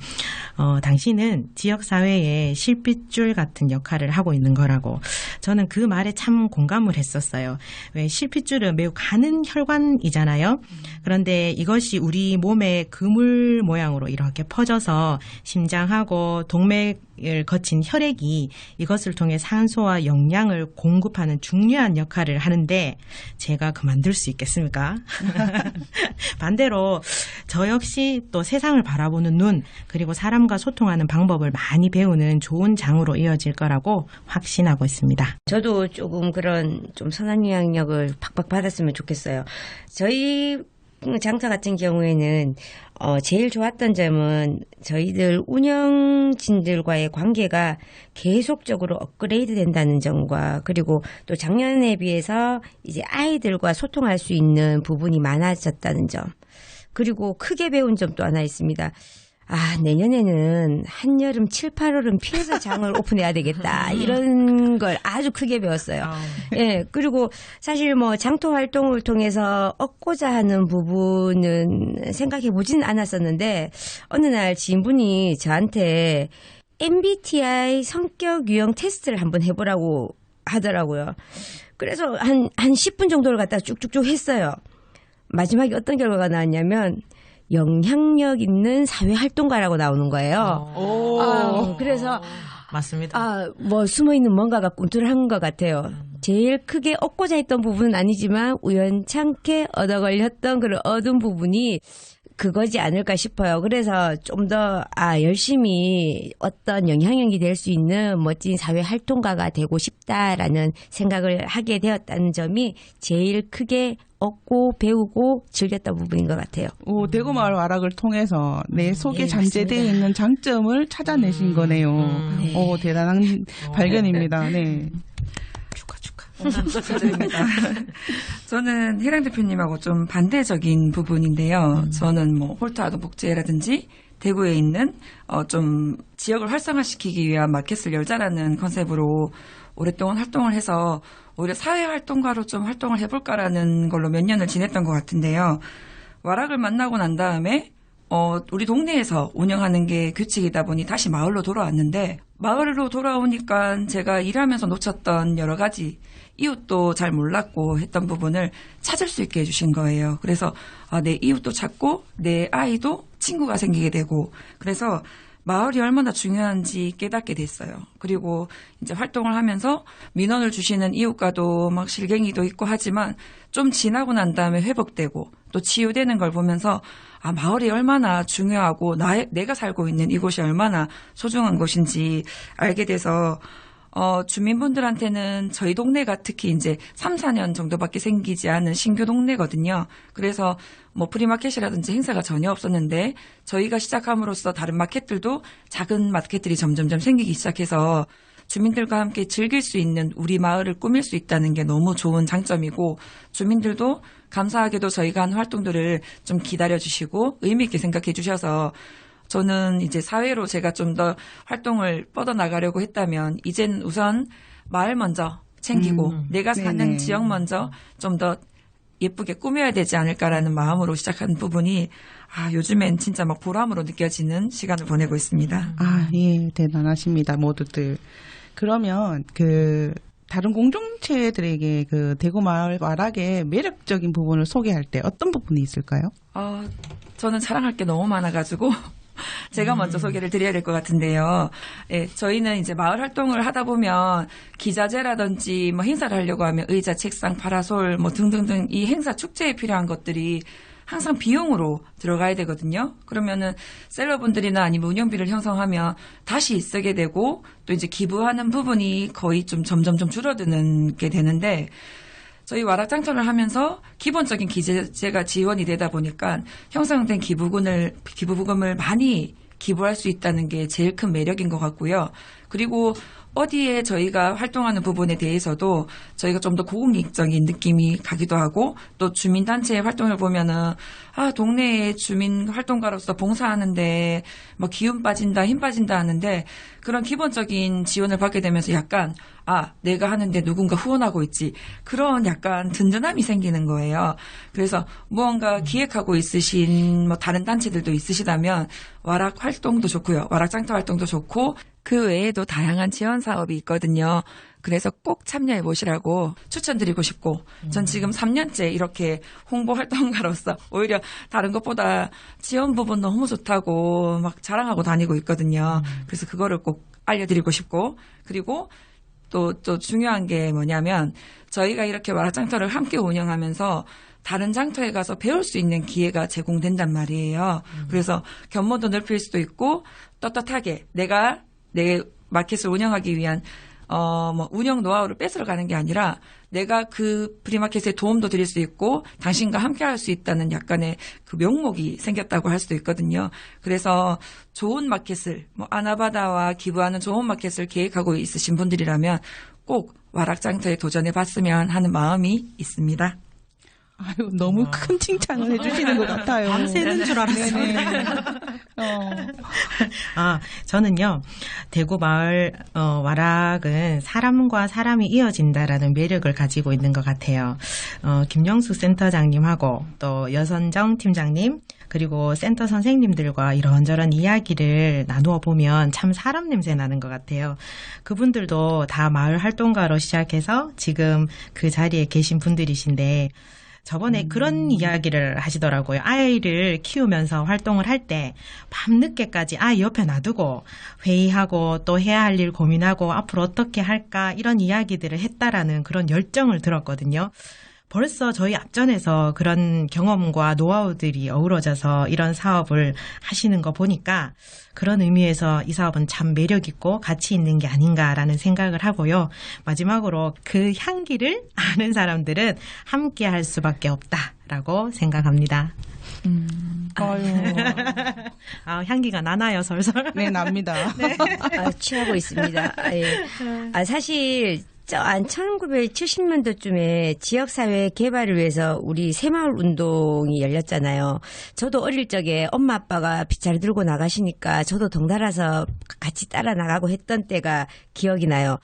당신은 지역사회의 실핏줄 같은 역할을 하고 있는 거라고. 저는 그 말에 참 공감을 했었어요. 왜 실핏줄은 매우 가는 혈관이잖아요. 그런데 이것이 우리 몸의 그물 모양으로 이렇게 퍼져서 심장하고 동맥을 거친 혈액이 이것을 통해 산소와 영양을 공급하는 중요한 역할을 하는데 제가 그만둘 수 있겠습니까? 반대로 저 역시 또 세상을 바라보는 눈 그리고 사람과 소통하는 방법을 많이 배우는 좋은 장으로 이어질 거라고 확신하고 있습니다. 저도 조금 그런 좀 선한 영향력을 팍팍 받았으면 좋겠어요. 저희 장터 같은 경우에는 제일 좋았던 점은 저희들 운영진들과의 관계가 계속적으로 업그레이드 된다는 점과 그리고 또 작년에 비해서 이제 아이들과 소통할 수 있는 부분이 많아졌다는 점 그리고 크게 배운 점도 하나 있습니다. 내년에는 한여름 7, 8월은 피해서 장을 오픈해야 되겠다. 이런 걸 아주 크게 배웠어요. 예, 그리고 사실 뭐 장터 활동을 통해서 얻고자 하는 부분은 생각해 보지는 않았었는데 어느 날 지인분이 저한테 MBTI 성격 유형 테스트를 한번 해보라고 하더라고요. 그래서 한 10분 정도를 갖다 쭉쭉쭉 했어요. 마지막에 어떤 결과가 나왔냐면 영향력 있는 사회활동가라고 나오는 거예요. 그래서 맞습니다. 뭐 숨어있는 뭔가가 꿈틀한 것 같아요. 제일 크게 얻고자 했던 부분은 아니지만 우연찮게 얻어 걸렸던 그런 얻은 부분이 그거지 않을까 싶어요. 그래서 좀 더 열심히 어떤 영향력이 될 수 있는 멋진 사회활동가가 되고 싶다라는 생각을 하게 되었다는 점이 제일 크게 얻고 배우고 즐겼던 부분인 것 같아요. 대구마을 와락을 통해서 내 속에 잠재되어 맞습니다. 있는 장점을 찾아내신 거네요. 네. 대단한 발견입니다. 네. 축하드립니다. 저는 혜랑 대표님하고 좀 반대적인 부분인데요. 저는 뭐 홀트 아동복지회라든지 대구에 있는 좀 지역을 활성화시키기 위한 마켓을 열자라는 컨셉으로 오랫동안 활동을 해서 오히려 사회활동가로 좀 활동을 해볼까라는 걸로 몇 년을 지냈던 것 같은데요. 와락을 만나고 난 다음에 우리 동네에서 운영하는 게 규칙이다 보니 다시 마을로 돌아왔는데 마을로 돌아오니까 제가 일하면서 놓쳤던 여러 가지 이웃도 잘 몰랐고 했던 부분을 찾을 수 있게 해주신 거예요. 그래서 내 이웃도 찾고 내 아이도 친구가 생기게 되고 그래서 마을이 얼마나 중요한지 깨닫게 됐어요. 그리고 이제 활동을 하면서 민원을 주시는 이웃과도 막 실갱이도 있고 하지만 좀 지나고 난 다음에 회복되고 또 치유되는 걸 보면서 마을이 얼마나 중요하고 내가 살고 있는 이곳이 얼마나 소중한 곳인지 알게 돼서 주민분들한테는 저희 동네가 특히 이제 3, 4년 정도밖에 생기지 않은 신규 동네거든요. 그래서 뭐 프리마켓이라든지 행사가 전혀 없었는데 저희가 시작함으로써 다른 마켓들도 작은 마켓들이 점점점 생기기 시작해서 주민들과 함께 즐길 수 있는 우리 마을을 꾸밀 수 있다는 게 너무 좋은 장점이고 주민들도 감사하게도 저희가 한 활동들을 좀 기다려주시고 의미 있게 생각해 주셔서 저는 이제 사회로 제가 좀 더 활동을 뻗어나가려고 했다면 이제는 우선 마을 먼저 챙기고 내가 사는 네네. 지역 먼저 좀 더 예쁘게 꾸며야 되지 않을까라는 마음으로 시작한 부분이 요즘엔 진짜 막 보람으로 느껴지는 시간을 보내고 있습니다. 예, 대단하십니다, 모두들. 그러면 다른 공동체들에게 대구 마을 와락의 매력적인 부분을 소개할 때 어떤 부분이 있을까요? 저는 자랑할 게 너무 많아가지고 제가 먼저 소개를 드려야 될 것 같은데요. 예, 저희는 이제 마을 활동을 하다 보면 기자재라든지 뭐 행사를 하려고 하면 의자, 책상, 파라솔 뭐 등등등 이 행사 축제에 필요한 것들이 항상 비용으로 들어가야 되거든요. 그러면은 셀러분들이나 아니면 운영비를 형성하면 다시 쓰게 되고 또 이제 기부하는 부분이 거의 좀 점점 줄어드는 게 되는데 저희 와락장터를 하면서 기본적인 기재가 지원이 되다 보니까 형성된 기부금을 많이 기부할 수 있다는 게 제일 큰 매력인 것 같고요. 그리고 어디에 저희가 활동하는 부분에 대해서도 저희가 좀 더 공익적인 느낌이 가기도 하고 또 주민단체의 활동을 보면은 동네에 주민 활동가로서 봉사하는데 뭐 기운 빠진다 힘 빠진다 하는데 그런 기본적인 지원을 받게 되면서 약간 내가 하는데 누군가 후원하고 있지 그런 약간 든든함이 생기는 거예요. 그래서 무언가 기획하고 있으신 뭐 다른 단체들도 있으시다면 와락 활동도 좋고요. 와락장터 활동도 좋고 그 외에도 다양한 지원 사업이 있거든요. 그래서 꼭 참여해 보시라고 추천드리고 싶고 전 지금 3년째 이렇게 홍보 활동가로서 오히려 다른 것보다 지원 부분 너무 좋다고 막 자랑하고 다니고 있거든요. 그래서 그거를 꼭 알려드리고 싶고 그리고 또 중요한 게 뭐냐면 저희가 이렇게 와락장터를 함께 운영하면서 다른 장터에 가서 배울 수 있는 기회가 제공된단 말이에요. 그래서 견모도 넓힐 수도 있고 떳떳하게 내가 내 마켓을 운영하기 위한 운영 노하우를 뺏으러 가는 게 아니라 내가 그 프리마켓에 도움도 드릴 수 있고 당신과 함께 할 수 있다는 약간의 그 명목이 생겼다고 할 수도 있거든요. 그래서 좋은 마켓을 아나바다와 기부하는 좋은 마켓을 계획하고 있으신 분들이라면 꼭 와락장터에 도전해 봤으면 하는 마음이 있습니다. 너무 큰 칭찬을 해주시는 것 같아요. 밤새는 줄 알았어요. 저는요, 대구 마을, 와락은 사람과 사람이 이어진다라는 매력을 가지고 있는 것 같아요. 김영숙 센터장님하고 또 여선정 팀장님, 그리고 센터 선생님들과 이런저런 이야기를 나누어 보면 참 사람 냄새 나는 것 같아요. 그분들도 다 마을 활동가로 시작해서 지금 그 자리에 계신 분들이신데, 저번에 그런 이야기를 하시더라고요. 아이를 키우면서 활동을 할 때 밤늦게까지 아이 옆에 놔두고 회의하고 또 해야 할 일 고민하고 앞으로 어떻게 할까 이런 이야기들을 했다라는 그런 열정을 들었거든요. 벌써 저희 앞전에서 그런 경험과 노하우들이 어우러져서 이런 사업을 하시는 거 보니까 그런 의미에서 이 사업은 참 매력있고 가치 있는 게 아닌가라는 생각을 하고요. 마지막으로 그 향기를 아는 사람들은 함께 할 수밖에 없다라고 생각합니다. 향기가 나나요, 설설? 네, 납니다. 네. 취하고 있습니다. 사실 1970년도쯤에 지역사회 개발을 위해서 우리 새마을 운동이 열렸잖아요. 저도 어릴 적에 엄마 아빠가 빗자루 들고 나가시니까 저도 덩달아서 같이 따라 나가고 했던 때가 기억이 나요.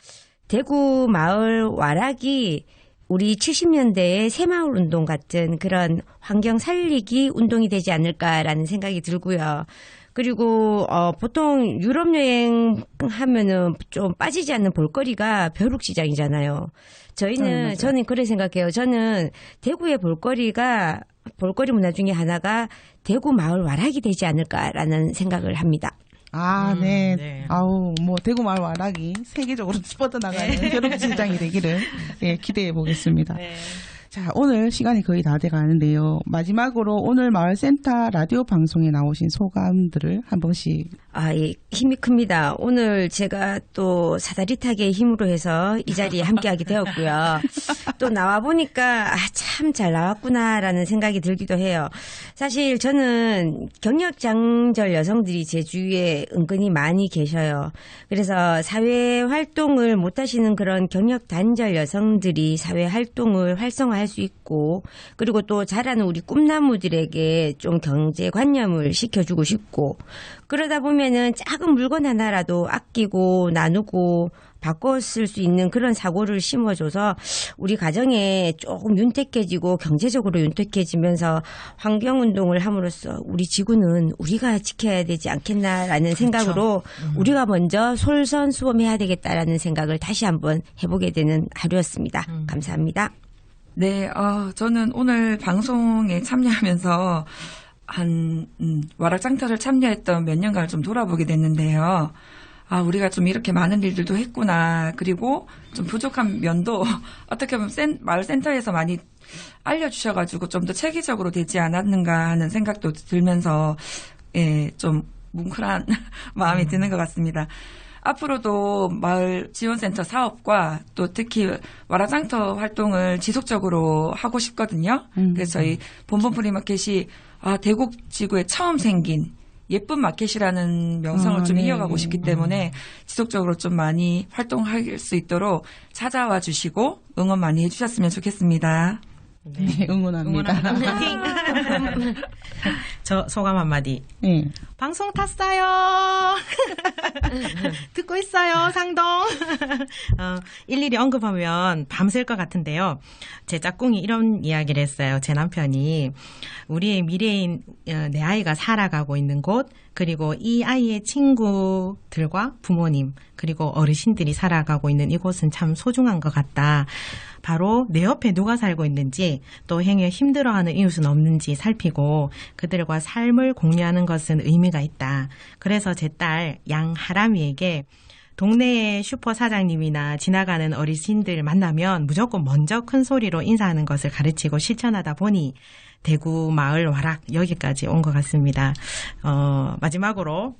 대구 마을 와락이 우리 70년대의 새마을 운동 같은 그런 환경 살리기 운동이 되지 않을까라는 생각이 들고요. 그리고 보통 유럽 여행 하면은 좀 빠지지 않는 볼거리가 벼룩시장이잖아요. 저는 그렇게 생각해요. 저는 대구의 볼거리 문화 중에 하나가 대구 마을 와락이 되지 않을까라는 생각을 합니다. 네. 네. 뭐 대구 마을 와락이 세계적으로 뻗어나가는 벼룩시장이 되기를 기대해 보겠습니다. 네. 자, 오늘 시간이 거의 다 돼가는데요. 마지막으로 오늘 마을센터 라디오 방송에 나오신 소감들을 한 번씩. 힘이 큽니다. 오늘 제가 또 사다리 타기의 힘으로 해서 이 자리에 함께하게 되었고요. 또 나와보니까 참 잘 나왔구나라는 생각이 들기도 해요. 사실 저는 경력장절 여성들이 제 주위에 은근히 많이 계셔요. 그래서 사회활동을 못하시는 그런 경력단절 여성들이 사회활동을 활성화할 수 있고, 그리고 또 자라는 우리 꿈나무들에게 좀 경제관념을 시켜주고 싶고, 그러다 보면은 작은 물건 하나라도 아끼고 나누고 바꿨을 수 있는 그런 사고를 심어줘서 우리 가정에 조금 윤택해지고 경제적으로 윤택해지면서 환경운동을 함으로써 우리 지구는 우리가 지켜야 되지 않겠나라는 생각으로 우리가 먼저 솔선수범해야 되겠다라는 생각을 다시 한번 해보게 되는 하루였습니다. 감사합니다. 네, 저는 오늘 방송에 참여하면서 와락장터를 참여했던 몇 년간을 좀 돌아보게 됐는데요. 우리가 좀 이렇게 많은 일들도 했구나. 그리고 좀 부족한 면도 어떻게 보면 마을센터에서 많이 알려주셔가지고 좀 더 체계적으로 되지 않았는가 하는 생각도 들면서, 좀 뭉클한 마음이 드는 것 같습니다. 앞으로도 마을 지원센터 사업과 또 특히 와락장터 활동을 지속적으로 하고 싶거든요. 그래서 저희 본본 프리마켓이 대곡지구에 처음 생긴 예쁜 마켓이라는 명성을 좀 이어가고 싶기 때문에 지속적으로 좀 많이 활동할 수 있도록 찾아와 주시고 응원 많이 해주셨으면 좋겠습니다. 네, 응원합니다. 저 소감 한마디. 네. 방송 탔어요. 듣고 있어요, 상동. 일일이 언급하면 밤샐 것 같은데요. 제 짝꿍이 이런 이야기를 했어요. 제 남편이 우리의 미래인 내 아이가 살아가고 있는 곳, 그리고 이 아이의 친구들과 부모님, 그리고 어르신들이 살아가고 있는 이곳은 참 소중한 것 같다. 바로 내 옆에 누가 살고 있는지, 또 행여 힘들어하는 이웃은 없는지 살피고 그들과 삶을 공유하는 것은 의미가 있다. 그래서 제 딸 양하람이에게 동네의 슈퍼 사장님이나 지나가는 어르신들 만나면 무조건 먼저 큰 소리로 인사하는 것을 가르치고 실천하다 보니 대구 마을 와락 여기까지 온 것 같습니다. 마지막으로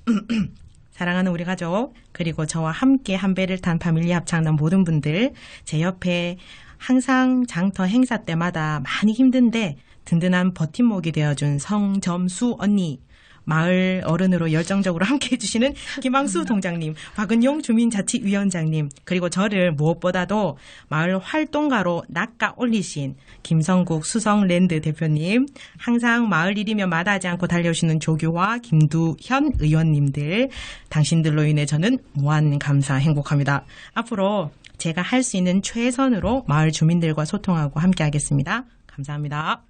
사랑하는 우리 가족, 그리고 저와 함께 한 배를 탄 파밀리 합창단 모든 분들, 제 옆에 항상 장터 행사 때마다 많이 힘든데 든든한 버팀목이 되어준 성점수 언니, 마을 어른으로 열정적으로 함께 해주시는 김항수 동장님, 박은용 주민자치위원장님, 그리고 저를 무엇보다도 마을 활동가로 낚아 올리신 김성국 수성랜드 대표님, 항상 마을 일이면 마다하지 않고 달려오시는 조규화, 김두현 의원님들, 당신들로 인해 저는 무한 감사 행복합니다. 앞으로 제가 할 수 있는 최선으로 마을 주민들과 소통하고 함께 하겠습니다. 감사합니다.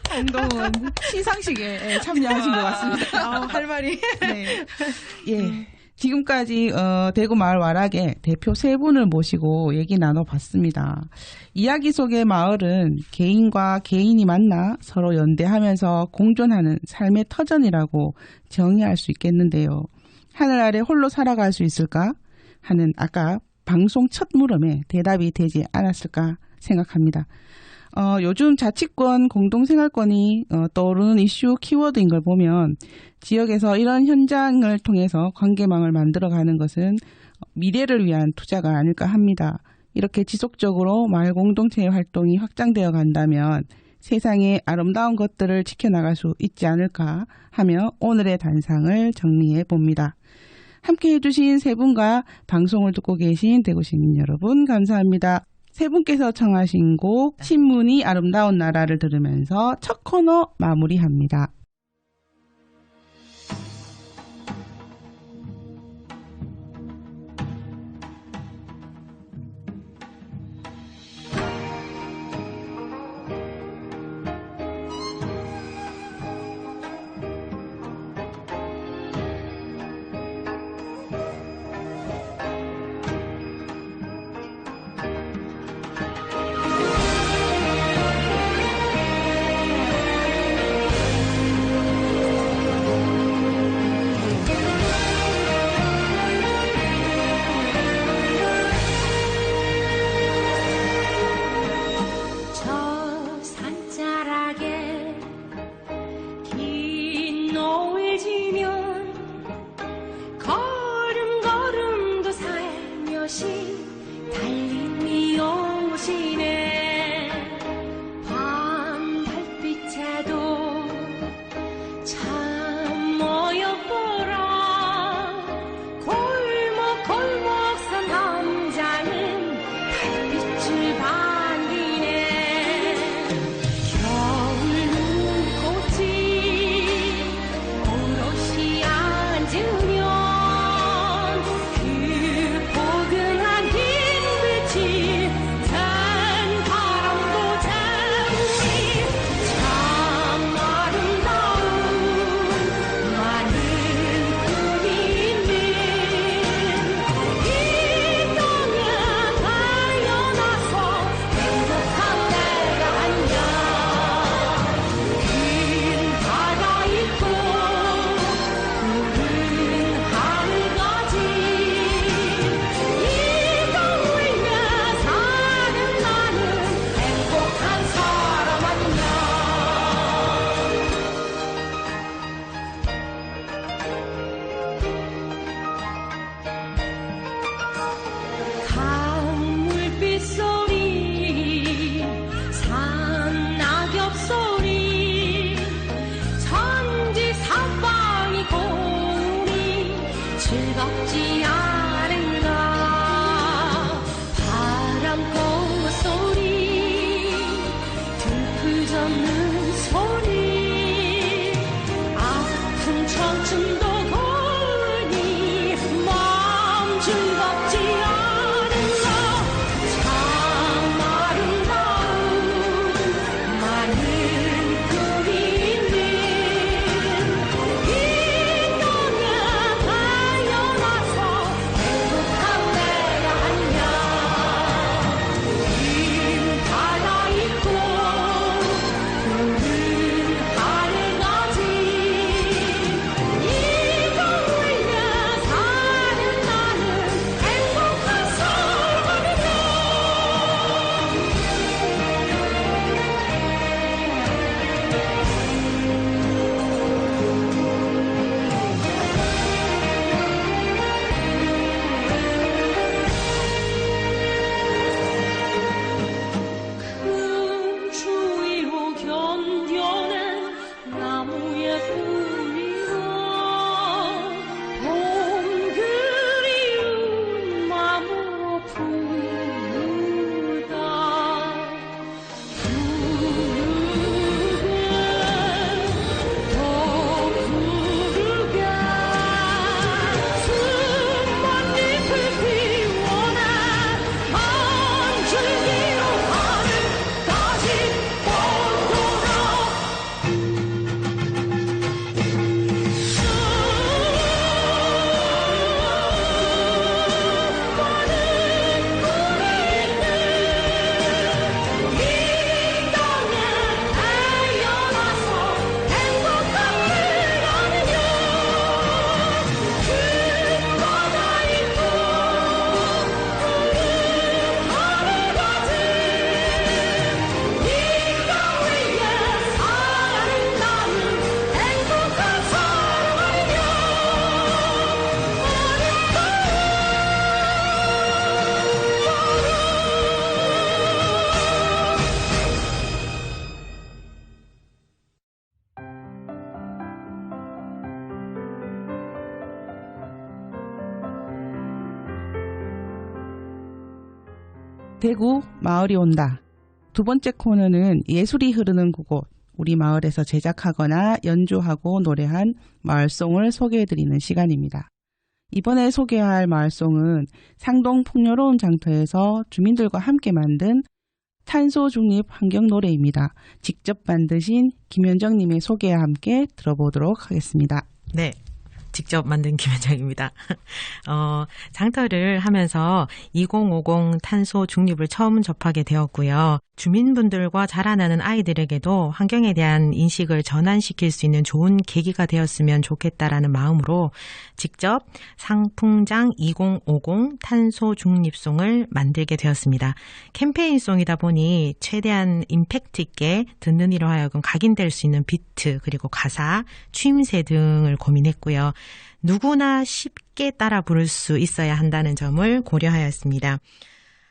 상동은 시상식에 참여하신 것 같습니다. 할 말이. 네. 예. 지금까지 대구 마을 와락의 대표 세 분을 모시고 얘기 나눠봤습니다. 이야기 속의 마을은 개인과 개인이 만나 서로 연대하면서 공존하는 삶의 터전이라고 정의할 수 있겠는데요. 하늘 아래 홀로 살아갈 수 있을까 하는 아까 방송 첫 물음에 대답이 되지 않았을까 생각합니다. 요즘 자치권 공동생활권이 떠오르는 이슈 키워드인 걸 보면 지역에서 이런 현장을 통해서 관계망을 만들어가는 것은 미래를 위한 투자가 아닐까 합니다. 이렇게 지속적으로 마을 공동체 활동이 확장되어 간다면 세상의 아름다운 것들을 지켜나갈 수 있지 않을까 하며 오늘의 단상을 정리해 봅니다. 함께 해주신 세 분과 방송을 듣고 계신 대구 시민 여러분 감사합니다. 세 분께서 청하신 곡 신문이 아름다운 나라를 들으면서 첫 코너 마무리합니다. 않는 소리 아픈 청춘도 고르니 마음 즐겁지 않은가 참 아름다운 많은 꿈이 있는 이 땅에 태어나서 행복한 때가 아니냐 긴 바다 있고 푸른 하늘가 진 이 땅 위에 사는 나는 행복한 사람이다. 큰 추위로 견뎌낸 나무의 뿌리가 봄 그리운 마음으로 부르다 부르게 더 부르게 수만 잎을 피워내 한 줄기로 하늘 다시 뻗어라 이 땅에 태어나서 행복한 일 아니냐 큰 바다 있고 푸른 하늘같이 이 땅 위에 사는 나는 행복한 사람 아니냐 대구 마을이 온다. 두 번째 코너는 예술이 흐르는 그곳, 우리 마을에서 제작하거나 연주하고 노래한 마을송을 소개해드리는 시간입니다. 이번에 소개할 마을송은 상동 풍요로운 장터에서 주민들과 함께 만든 탄소 중립 환경 노래입니다. 직접 만드신 김현정님의 소개와 함께 들어보도록 하겠습니다. 네. 직접 만든 김현정입니다. 장터를 하면서 2050 탄소 중립을 처음 접하게 되었고요. 주민분들과 자라나는 아이들에게도 환경에 대한 인식을 전환시킬 수 있는 좋은 계기가 되었으면 좋겠다라는 마음으로 직접 상풍장 2050 탄소 중립송을 만들게 되었습니다. 캠페인송이다 보니 최대한 임팩트 있게 듣는 이로 하여금 각인될 수 있는 비트 그리고 가사, 추임새 등을 고민했고요. 누구나 쉽게 따라 부를 수 있어야 한다는 점을 고려하였습니다.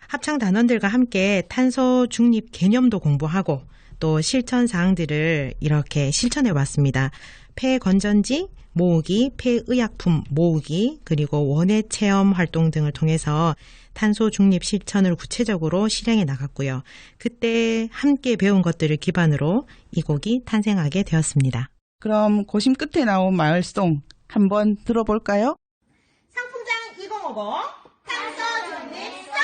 합창 단원들과 함께 탄소 중립 개념도 공부하고 또 실천 사항들을 이렇게 실천해 왔습니다. 폐 건전지 모으기, 폐의약품 모으기, 그리고 원예 체험 활동 등을 통해서 탄소 중립 실천을 구체적으로 실행해 나갔고요. 그때 함께 배운 것들을 기반으로 이 곡이 탄생하게 되었습니다. 그럼 고심 끝에 나온 마을송 한번 들어볼까요? 상풍장 2050 탄소 중립 송!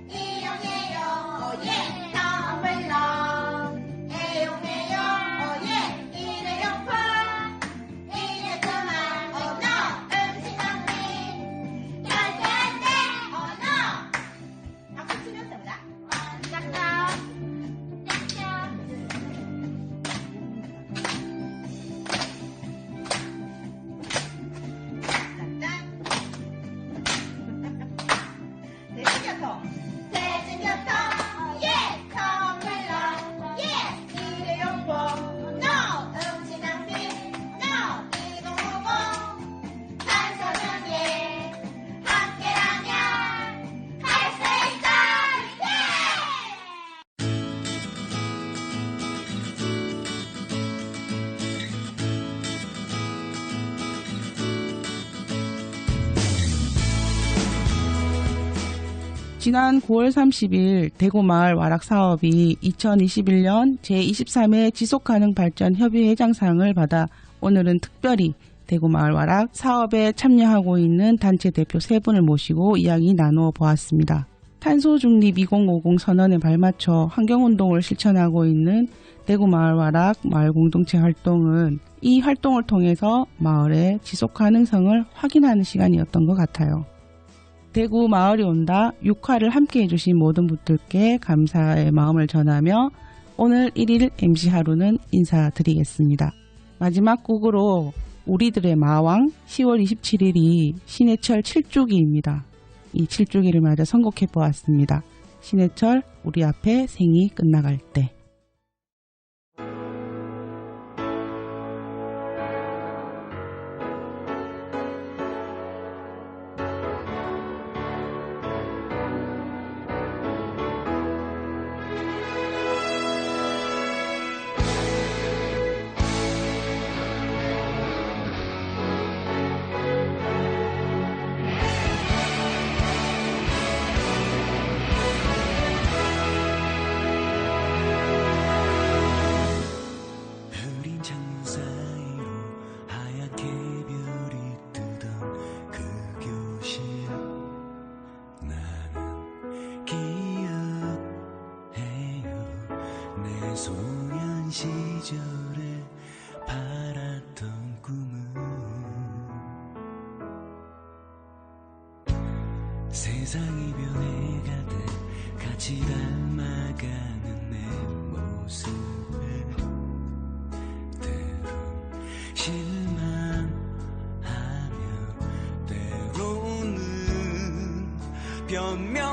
이용해 지난 9월 30일 대구마을 와락 사업이 2021년 제23회 지속가능발전협의회장상을 받아 오늘은 특별히 대구마을 와락 사업에 참여하고 있는 단체 대표 3분을 모시고 이야기 나누어 보았습니다. 탄소중립 2050 선언에 발맞춰 환경운동을 실천하고 있는 대구마을 와락 마을공동체 활동은 이 활동을 통해서 마을의 지속가능성을 확인하는 시간이었던 것 같아요. 대구 마을이 온다 6화를 함께 해주신 모든 분들께 감사의 마음을 전하며 오늘 1일 MC 하루는 인사드리겠습니다. 마지막 곡으로 우리들의 마왕 10월 27일이 신해철 7주기입니다. 이 7주기를 맞아 선곡해보았습니다. 신해철 우리 앞에 생이 끝나갈 때. 소년 시절에 바랐던 꿈은 세상이 변해가듯 같이 닮아가는 내 모습에 때론 실망하며 때로는 변명